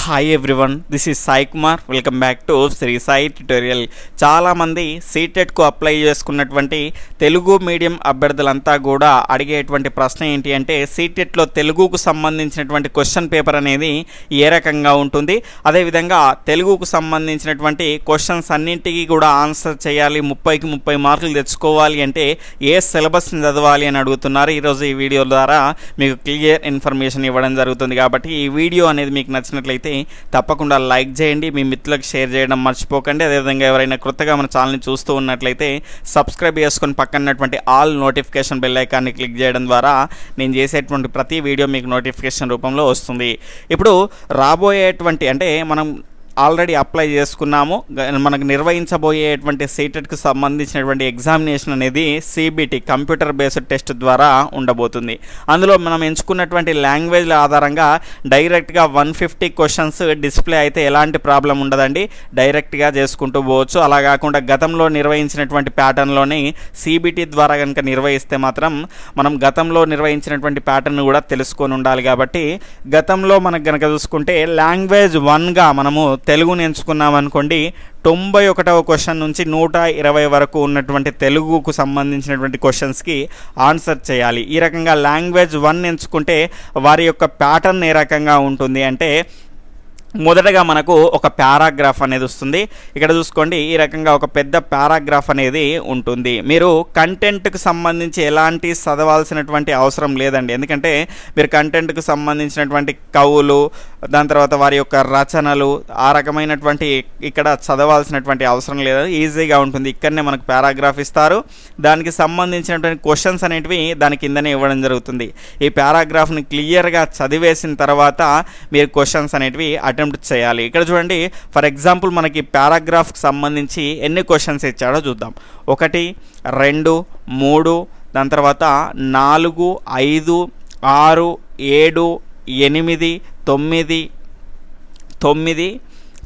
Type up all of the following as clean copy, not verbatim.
Hi everyone, this is Sai Kumar. Welcome back to Shri Sai tutorial. చాలామంది సీటెట్కు apply చేసుకున్నటువంటి తెలుగు మీడియం అభ్యర్థులంతా కూడా అడిగేటువంటి ప్రశ్న ఏంటి అంటే, సీటెట్లో తెలుగుకు సంబంధించినటువంటి క్వశ్చన్ పేపర్ అనేది ఏ రకంగా ఉంటుంది, అదేవిధంగా తెలుగుకు సంబంధించినటువంటి క్వశ్చన్స్ అన్నింటికి కూడా ఆన్సర్ చేయాలి, 30కి 30 మార్కులు తెచ్చుకోవాలి అంటే ఏ సిలబస్ని చదవాలి అని అడుగుతున్నారు. ఈరోజు ఈ వీడియో ద్వారా మీకు క్లియర్ ఇన్ఫర్మేషన్ ఇవ్వడం జరుగుతుంది. కాబట్టి ఈ వీడియో అనేది మీకు నచ్చినట్లయితే తప్పకుండా లైక్ చేయండి, మీ మిత్రులకు షేర్ చేయడం మర్చిపోకండి. అదేవిధంగా ఎవరైనా కొత్తగా మన ఛానల్ని చూస్తూ ఉన్నట్లయితే సబ్స్క్రైబ్ చేసుకొని పక్కనటువంటి ఆల్ నోటిఫికేషన్ బెల్ ఐకాన్ని క్లిక్ చేయడం ద్వారా నేను చేసేటువంటి ప్రతి వీడియో మీకు నోటిఫికేషన్ రూపంలో వస్తుంది. ఇప్పుడు రాబోయేటువంటి అంటే మనం ఆల్రెడీ అప్లై చేసుకున్నాము, మనకు నిర్వహించబోయేటువంటి సీటెట్కి సంబంధించినటువంటి ఎగ్జామినేషన్ అనేది సిబిటి కంప్యూటర్ బేస్డ్ టెస్ట్ ద్వారా ఉండబోతుంది. అందులో మనం ఎంచుకున్నటువంటి లాంగ్వేజ్ల ఆధారంగా డైరెక్ట్గా 150 క్వశ్చన్స్ డిస్ప్లే అయితే ఎలాంటి ప్రాబ్లం ఉండదండి, డైరెక్ట్గా చేసుకుంటూ పోవచ్చు. అలా కాకుండా గతంలో నిర్వహించినటువంటి ప్యాటర్న్లోని సిబిటి ద్వారా కనుక నిర్వహిస్తే మాత్రం మనం గతంలో నిర్వహించినటువంటి ప్యాటర్న్ కూడా తెలుసుకొని ఉండాలి. కాబట్టి గతంలో మనకు కనుక చూసుకుంటే లాంగ్వేజ్ 1గా మనము తెలుగుని ఎంచుకున్నామనుకోండి, 91వ క్వశ్చన్ నుంచి 120 వరకు ఉన్నటువంటి తెలుగుకు సంబంధించినటువంటి క్వశ్చన్స్కి ఆన్సర్ చేయాలి. ఈ రకంగా లాంగ్వేజ్ 1 ఎంచుకుంటే వారి యొక్క ప్యాటర్న్ ఏ రకంగా ఉంటుంది అంటే, మొదటగా మనకు ఒక పారాగ్రాఫ్ అనేది వస్తుంది. ఇక్కడ చూసుకోండి, ఈ రకంగా ఒక పెద్ద పారాగ్రాఫ్ అనేది ఉంటుంది. మీరు కంటెంట్కి సంబంధించి ఎలాంటి చదవాల్సినటువంటి అవసరం లేదండి, ఎందుకంటే మీరు కంటెంట్కి సంబంధించినటువంటి కవులు, దాని తర్వాత వారి యొక్క రచనలు, ఆ రకమైనటువంటి ఇక్కడ చదవాల్సినటువంటి అవసరం లేదు, ఈజీగా ఉంటుంది. ఇక్కడనే మనకు పారాగ్రాఫ్ ఇస్తారు, దానికి సంబంధించినటువంటి క్వశ్చన్స్ అనేటివి దాని కిందనే ఇవ్వడం జరుగుతుంది. ఈ పారాగ్రాఫ్ని క్లియర్గా చదివేసిన తర్వాత మీరు క్వశ్చన్స్ అనేటివి అటెంప్ట్ చేయాలి. ఇక్కడ చూడండి, ఫర్ ఎగ్జాంపుల్ మనకి పారాగ్రాఫ్కి సంబంధించి ఎన్ని క్వశ్చన్స్ ఇచ్చాడో చూద్దాం. 1, 2, 3, దాని తర్వాత 4, 5, 6, 7, 8,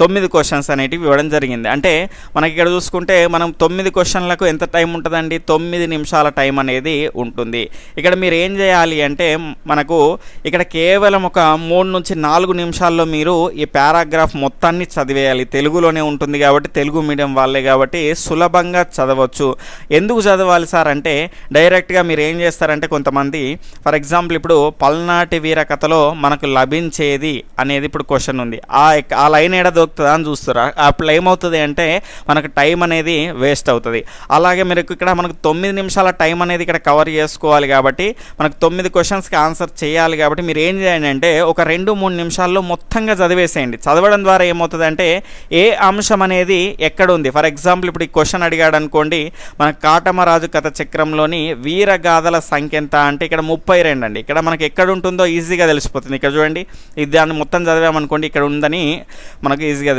9 క్వశ్చన్స్ అనేటివి ఇవ్వడం జరిగింది. అంటే మనకి ఇక్కడ చూసుకుంటే మనం 9 క్వశ్చన్లకు ఎంత టైం ఉంటుందండి, 9 నిమిషాల టైం అనేది ఉంటుంది. ఇక్కడ మీరు ఏం చేయాలి అంటే, మనకు ఇక్కడ కేవలం ఒక 3 నుంచి 4 నిమిషాల్లో మీరు ఈ పారాగ్రాఫ్ మొత్తాన్ని చదివేయాలి. తెలుగులోనే ఉంటుంది కాబట్టి, తెలుగు మీడియం వాళ్ళే కాబట్టి సులభంగా చదవచ్చు. ఎందుకు చదవాలి సార్ అంటే, డైరెక్ట్గా మీరు ఏం చేస్తారంటే, కొంతమంది ఫర్ ఎగ్జాంపుల్ ఇప్పుడు పల్నాటి వీర కథలో మనకు లభించేది అనేది ఇప్పుడు క్వశ్చన్ ఉంది, ఆ లైన్ ఏడా దొరుకుతుందా అని చూస్తారా, అప్పుడు ఏమవుతుంది అంటే మనకు టైం అనేది వేస్ట్ అవుతుంది. అలాగే మీరు ఇక్కడ మనకు 9 నిమిషాల టైం అనేది ఇక్కడ కవర్ చేసుకోవాలి కాబట్టి, మనకు 9 క్వశ్చన్స్కి ఆన్సర్ చేయాలి కాబట్టి మీరు ఏం చేయండి అంటే, ఒక 2-3 నిమిషాల్లో మొత్తంగా చదివేసేయండి. చదవడం ద్వారా ఏమవుతుంది అంటే, ఏ అంశం అనేది ఎక్కడ ఉంది, ఫర్ ఎగ్జాంపుల్ ఇప్పుడు ఈ క్వశ్చన్ అడిగాడు అనుకోండి, మన కాటమరాజు కథ చక్రంలోని వీరగాథల సంఖ్య ఎంత అంటే ఇక్కడ 32 అండి. ఇక్కడ మనకి ఎక్కడ ఉంటుందో ఈజీగా తెలిసిపోతుంది. ఇక్కడ చూడండి, ఇది దాన్ని మొత్తం చదివామనుకోండి, ఇక్కడ ఉందని మనకు ఈజీగా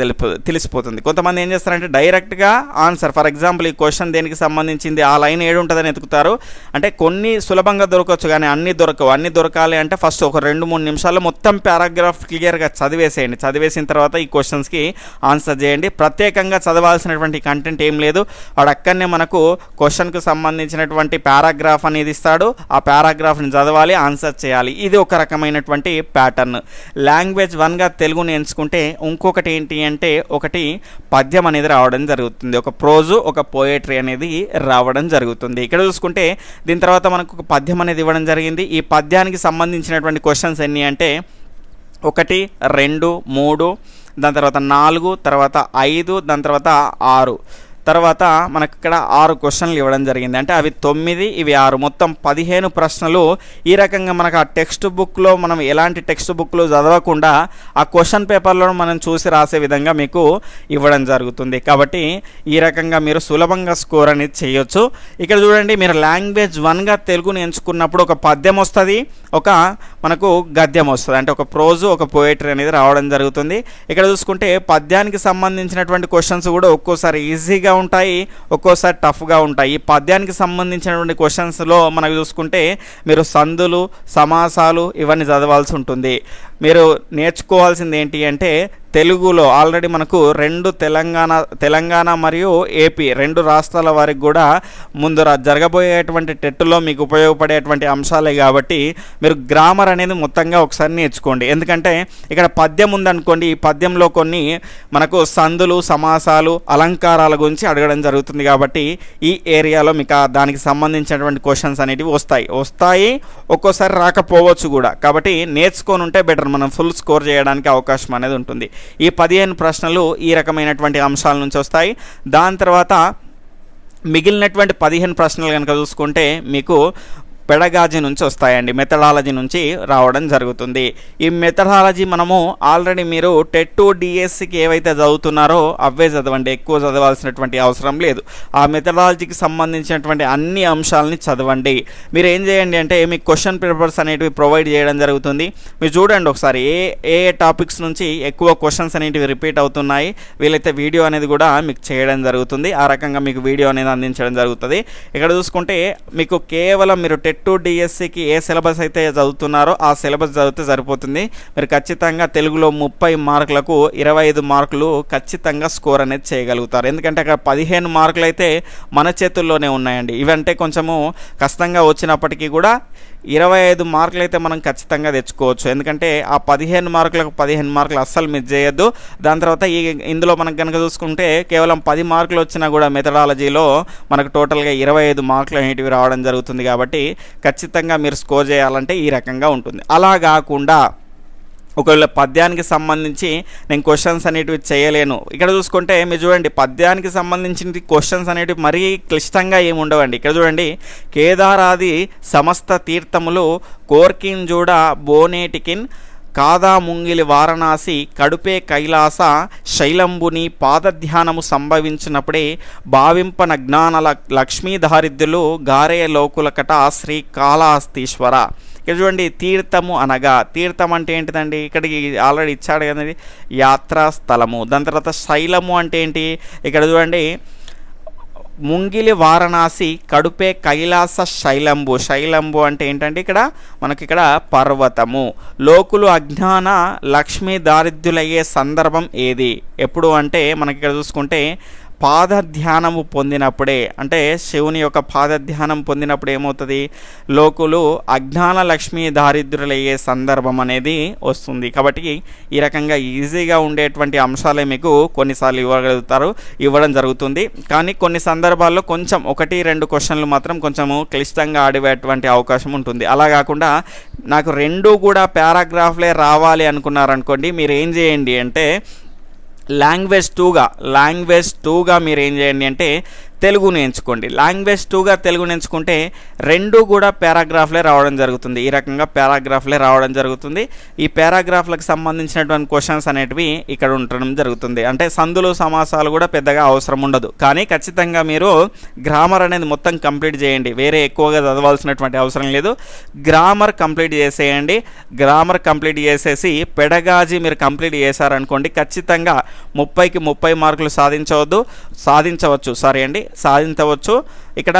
తెలిసిపోతుంది. కొంతమంది ఏం చేస్తారంటే డైరెక్ట్గా ఆన్సర్, ఫర్ ఎగ్జాంపుల్ ఈ క్వశ్చన్ దేనికి సంబంధించింది, ఆ లైన్ ఏడు ఉంటుందని ఎతుకుతారు. అంటే కొన్ని సులభంగా దొరకవచ్చు కానీ అన్ని దొరకవు. అన్ని దొరకాలి అంటే ఫస్ట్ ఒక 2-3 నిమిషాల్లో మొత్తం పారాగ్రాఫ్ క్లియర్గా చదివేసేయండి. చదివేసిన తర్వాత ఈ క్వశ్చన్స్కి ఆన్సర్ చేయండి. ప్రత్యేకంగా చదవాల్సినటువంటి కంటెంట్ ఏం లేదు, వాడు అక్కడనే మనకు క్వశ్చన్కు సంబంధించినటువంటి పారాగ్రాఫ్ అనేది ఇస్తాడు, ఆ పారాగ్రాఫ్ని చదవాలి, ఆన్సర్ చేయాలి. ఇది ఒక రకమైనటువంటి ప్యాటర్న్. లాంగ్వేజ్ 1గా తెలుగుని ఎంచుకుంటే ఇంకొకటి ఏంటి అంటే, ఒకటి పద్యం అనేది రావడం జరుగుతుంది, ఒక ప్రోజు, ఒక పోయట్రీ అనేది రావడం జరుగుతుంది. ఇక్కడ చూసుకుంటే దీని తర్వాత మనకు ఒక పద్యం అనేది ఇవ్వడం జరిగింది. ఈ పద్యానికి సంబంధించినటువంటి క్వశ్చన్స్ ఎన్ని అంటే 1, 2, 3, దాని తర్వాత 4, తర్వాత 5, దాని తర్వాత 6, తర్వాత మనకు ఇక్కడ 6 క్వశ్చన్లు ఇవ్వడం జరిగింది. అంటే అవి 9, ఇవి 6, మొత్తం 15 ప్రశ్నలు. ఈ రకంగా మనకు ఆ టెక్స్ట్ బుక్లో మనం ఎలాంటి టెక్స్ట్ బుక్లో చదవకుండా ఆ క్వశ్చన్ పేపర్లో మనం చూసి రాసే విధంగా మీకు ఇవ్వడం జరుగుతుంది. కాబట్టి ఈ రకంగా మీరు సులభంగా స్కోర్ అనేది చేయొచ్చు. ఇక్కడ చూడండి, మీరు లాంగ్వేజ్ 1గా తెలుగుని ఎంచుకున్నప్పుడు ఒక పద్యం వస్తుంది, ఒక మనకు గద్యం వస్తుంది, అంటే ఒక ప్రోజు, ఒక పోయట్రీ అనేది రావడం జరుగుతుంది. ఇక్కడ చూసుకుంటే పద్యానికి సంబంధించినటువంటి క్వశ్చన్స్ కూడా ఒక్కోసారి ఈజీగా ఉంటాయి, ఒక్కోసారి టఫ్గా ఉంటాయి. ఈ పద్యానికి సంబంధించినటువంటి క్వశ్చన్స్లో మనకు చూసుకుంటే మీరు సందులు, సమాసాలు ఇవన్నీ చదవాల్సి ఉంటుంది. మీరు నేర్చుకోవాల్సింది ఏంటి అంటే తెలుగులో ఆల్రెడీ మనకు తెలంగాణ మరియు ఏపీ 2 రాష్ట్రాల వారికి కూడా ముందు జరగబోయేటువంటి టెట్లో మీకు ఉపయోగపడేటువంటి అంశాలే కాబట్టి మీరు గ్రామర్ అనేది మొత్తంగా ఒకసారి నేర్చుకోండి. ఎందుకంటే ఇక్కడ పద్యం ఉందనుకోండి, ఈ పద్యంలో కొన్ని మనకు సందులు, సమాసాలు, అలంకారాల గురించి అడగడం జరుగుతుంది కాబట్టి ఈ ఏరియాలో మీకు దానికి సంబంధించినటువంటి క్వశ్చన్స్ అనేటివి వస్తాయి, ఒక్కోసారి రాకపోవచ్చు కూడా. కాబట్టి నేర్చుకొని ఉంటే బెటర్, మనం ఫుల్ స్కోర్ చేయడానికి అవకాశం అనేది ఉంటుంది. ఈ 15 ప్రశ్నలు ఈ రకమైనటువంటి అంశాల నుంచి వస్తాయి. దాని తర్వాత మిగిలినటువంటి 15 ప్రశ్నలు కనుక చూసుకుంటే మీకు పెడగాజీ నుంచి వస్తాయండి, మెథడాలజీ నుంచి రావడం జరుగుతుంది. ఈ మెథడాలజీ మనము ఆల్రెడీ మీరు టెట్ డిఎస్సికి ఏవైతే చదువుతున్నారో అవే చదవండి, ఎక్కువ చదవాల్సినటువంటి అవసరం లేదు. ఆ మెథడాలజీకి సంబంధించినటువంటి అన్ని అంశాలని చదవండి. మీరు ఏం చేయండి అంటే మీకు క్వశ్చన్ పేపర్స్ అనేటివి ప్రొవైడ్ చేయడం జరుగుతుంది. మీరు చూడండి ఒకసారి ఏ టాపిక్స్ నుంచి ఎక్కువ క్వశ్చన్స్ అనేటివి రిపీట్ అవుతున్నాయి, వీలైతే వీడియో అనేది కూడా మీకు చేయడం జరుగుతుంది. ఆ రకంగా మీకు వీడియో అనేది అందించడం జరుగుతుంది. ఇక్కడ చూసుకుంటే మీకు కేవలం మీరు టెట్ డిఎస్సికి ఏ సిలబస్ అయితే చదువుతున్నారో ఆ సిలబస్ చదివితే సరిపోతుంది. మీరు ఖచ్చితంగా తెలుగులో 30 మార్కులకు 25 మార్కులు ఖచ్చితంగా స్కోర్ అనేది చేయగలుగుతారు. ఎందుకంటే అక్కడ 15 మార్కులు అయితే మన చేతుల్లోనే ఉన్నాయండి. ఇవంటే కొంచెము కష్టంగా వచ్చినప్పటికీ కూడా 25 మార్కులు అయితే మనం ఖచ్చితంగా తెచ్చుకోవచ్చు. ఎందుకంటే ఆ 15 మార్కులకు 15 మార్కులు అస్సలు మిస్ చేయొద్దు. దాని తర్వాత ఇందులో మనకు కనుక చూసుకుంటే కేవలం 10 మార్కులు వచ్చినా కూడా మెథడాలజీలో మనకు టోటల్గా 25 మార్కులు అనేటివి రావడం జరుగుతుంది. కాబట్టి ఖచ్చితంగా మీరు స్కోర్ చేయాలంటే ఈ రకంగా ఉంటుంది. అలా కాకుండా ఒకవేళ పద్యానికి సంబంధించి నేను క్వశ్చన్స్ అనేటివి చేయలేను, ఇక్కడ చూసుకుంటే మీరు చూడండి పద్యానికి సంబంధించిన క్వశ్చన్స్ అనేటివి మరీ క్లిష్టంగా ఏమి ఉండవండి. ఇక్కడ చూడండి, కేదారాది సమస్త తీర్థములు కోర్కిన్ జూడ బోనేటికిన్ కాదా ముంగిలి వారణాసి కడుపే కైలాస శైలంబుని పాదధ్యానము సంభవించినప్పుడే భావింపన జ్ఞాన లక్ష్మీధారిద్యులు గారే లోకులకట శ్రీ కాళహస్తీశ్వర. ఇక్కడ చూడండి, తీర్థము అనగా, తీర్థం అంటే ఏంటిదండి, ఇక్కడికి ఆల్రెడీ ఇచ్చాడు కదండి, యాత్రా స్థలము. దాని తర్వాత శైలము అంటే ఏంటి, ఇక్కడ చూడండి ముంగిలి వారణాసి కడుపే కైలాస శైలంబు అంటే ఏంటంటే ఇక్కడ మనకి ఇక్కడ పర్వతము. లోకులు అజ్ఞాన లక్ష్మీ దారిద్ర్యులయ్యే సందర్భం ఏది, ఎప్పుడు అంటే మనకి ఇక్కడ చూసుకుంటే పాదధ్యానము పొందినప్పుడే, అంటే శివుని యొక్క పాదధ్యానం పొందినప్పుడు ఏమవుతుంది, లోకులు అజ్ఞాన లక్ష్మీ దారిద్ర్యులయ్యే సందర్భం అనేది వస్తుంది. కాబట్టి ఈ రకంగా ఈజీగా ఉండేటువంటి అంశాలే మీకు కొన్నిసార్లు ఇవ్వడం జరుగుతుంది. కానీ కొన్ని సందర్భాల్లో కొంచెం 1-2 క్వశ్చన్లు మాత్రం కొంచెము క్లిష్టంగా ఆడేటువంటి అవకాశం ఉంటుంది. అలా కాకుండా నాకు 2 కూడా పారాగ్రాఫ్లే రావాలి అనుకున్నారనుకోండి, మీరు ఏం చేయండి అంటే లాంగ్వేజ్ 2గా మీరు ఏం చేయండి అంటే తెలుగుని ఎంచుకోండి. లాంగ్వేజ్ 2గా తెలుగుని ఎంచుకుంటే 2 కూడా పారాగ్రాఫ్లే రావడం జరుగుతుంది. ఈ రకంగా పారాగ్రాఫ్లే రావడం జరుగుతుంది. ఈ పారాగ్రాఫ్లకు సంబంధించినటువంటి క్వశ్చన్స్ అనేటివి ఇక్కడ ఉండడం జరుగుతుంది. అంటే సందులు సమాసాలు కూడా పెద్దగా అవసరం ఉండదు. కానీ ఖచ్చితంగా మీరు గ్రామర్ అనేది మొత్తం కంప్లీట్ చేయండి, వేరే ఎక్కువగా చదవాల్సినటువంటి అవసరం లేదు. గ్రామర్ కంప్లీట్ చేసేయండి. గ్రామర్ కంప్లీట్ చేసేసి పెడగాజీ మీరు కంప్లీట్ చేశారనుకోండి, ఖచ్చితంగా 30కి 30 మార్కులు సాధించవచ్చు. ఇక్కడ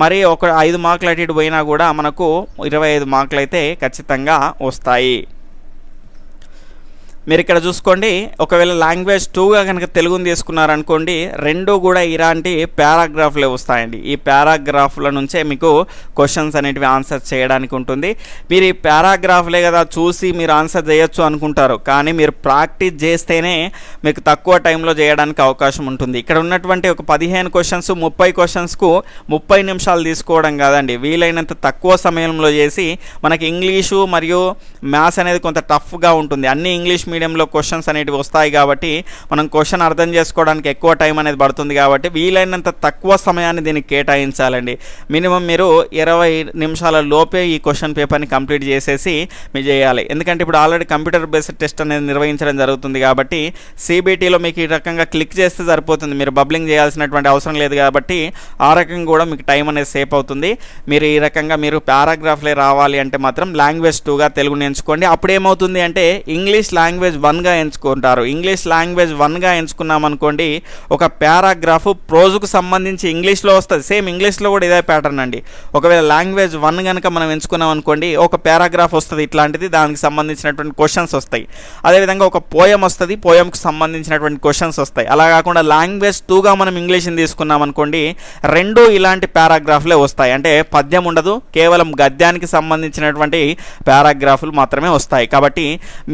మరి ఒక 5 మార్కులు అటు ఇటు పోయినా కూడా మనకు 25 మార్కులు అయితే ఖచ్చితంగా వస్తాయి. మీరు ఇక్కడ చూసుకోండి, ఒకవేళ లాంగ్వేజ్ 2గా కనుక తెలుగుని తీసుకున్నారనుకోండి, 2 కూడా ఇలాంటి పారాగ్రాఫ్లే వస్తాయండి. ఈ పారాగ్రాఫ్ల నుంచే మీకు క్వశ్చన్స్ అనేటివి ఆన్సర్ చేయడానికి ఉంటుంది. మీరు ఈ పారాగ్రాఫ్లే కదా చూసి మీరు ఆన్సర్ చేయొచ్చు అనుకుంటారు, కానీ మీరు ప్రాక్టీస్ చేస్తేనే మీకు తక్కువ టైంలో చేయడానికి అవకాశం ఉంటుంది. ఇక్కడ ఉన్నటువంటి ఒక 15 క్వశ్చన్స్ 30 క్వశ్చన్స్కు 30 నిమిషాలు తీసుకోవడం కాదండి, వీలైనంత తక్కువ సమయంలో చేసి మనకి ఇంగ్లీషు మరియు మ్యాథ్స్ అనేది కొంత టఫ్గా ఉంటుంది. అన్ని ఇంగ్లీష్ మీడియంలో క్వశ్చన్స్ అనేటివి వస్తాయి కాబట్టి మనం క్వశ్చన్ అర్థం చేసుకోవడానికి ఎక్కువ టైం అనేది పడుతుంది. కాబట్టి వీలైనంత తక్కువ సమయాన్ని దీనికి కేటాయించాలండి. మినిమం మీరు 20 నిమిషాల లోపే ఈ క్వశ్చన్ పేపర్ని కంప్లీట్ చేసేసి మీరు చేయాలి. ఎందుకంటే ఇప్పుడు ఆల్రెడీ కంప్యూటర్ బేస్డ్ టెస్ట్ అనేది నిర్వహించడం జరుగుతుంది కాబట్టి సిబిటీలో మీకు ఈ రకంగా క్లిక్ చేస్తే సరిపోతుంది, మీరు బబ్లింగ్ చేయాల్సినటువంటి అవసరం లేదు. కాబట్టి ఆ రకంగా కూడా మీకు టైం అనేది సేవ్ అవుతుంది. మీరు ఈ రకంగా మీరు పారాగ్రాఫ్లే రావాలి అంటే మాత్రం లాంగ్వేజ్ 2గా తెలుగుని ఎంచుకోండి. అప్పుడు ఏమవుతుంది అంటే ఇంగ్లీష్ లాంగ్వేజ్ లాంగ్వేజ్ 1గా ఎంచుకుంటారు. ఇంగ్లీష్ లాంగ్వేజ్ 1గా ఎంచుకున్నాం అనుకోండి, ఒక పారాగ్రాఫ్ ప్రోజుకు సంబంధించి ఇంగ్లీష్లో వస్తుంది. సేమ్ ఇంగ్లీష్లో కూడా ఇదే ప్యాటర్న్ అండి. ఒకవేళ లాంగ్వేజ్ 1 కనుక మనం ఎంచుకున్నాం అనుకోండి, ఒక పారాగ్రాఫ్ వస్తుంది ఇట్లాంటిది, దానికి సంబంధించినటువంటి క్వశ్చన్స్ వస్తాయి. అదేవిధంగా ఒక పోయం వస్తుంది, పోయంకు సంబంధించినటువంటి క్వశ్చన్స్ వస్తాయి. అలా కాకుండా లాంగ్వేజ్ 2గా మనం ఇంగ్లీష్ని తీసుకున్నాం అనుకోండి, 2 ఇలాంటి పారాగ్రాఫ్లే వస్తాయి. అంటే పద్యం ఉండదు, కేవలం గద్యానికి సంబంధించినటువంటి పారాగ్రాఫ్లు మాత్రమే వస్తాయి. కాబట్టి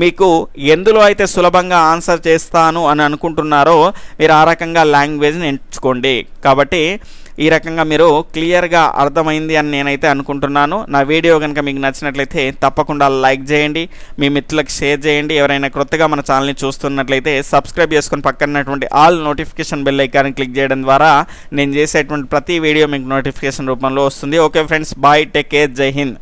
మీకు ఎందులో అయితే సులభంగా ఆన్సర్ చేస్తాను అని అనుకుంటున్నారో మీరు ఆ రకంగా లాంగ్వేజ్ని ఎంచుకోండి. కాబట్టి ఈ రకంగా మీరు క్లియర్గా అర్థమైంది అని నేనైతే అనుకుంటున్నాను. నా వీడియో కనుక మీకు నచ్చినట్లయితే తప్పకుండా లైక్ చేయండి, మీ మిత్రులకు షేర్ చేయండి. ఎవరైనా కొత్తగా మన ఛానల్ని చూస్తున్నట్లయితే సబ్స్క్రైబ్ చేసుకొని పక్కనటువంటి ఆల్ నోటిఫికేషన్ బెల్ ఐకాన్ని క్లిక్ చేయడం ద్వారా నేను చేసేటువంటి ప్రతి వీడియో మీకు నోటిఫికేషన్ రూపంలో వస్తుంది. Okay friends, bye, take care, Jai Hind.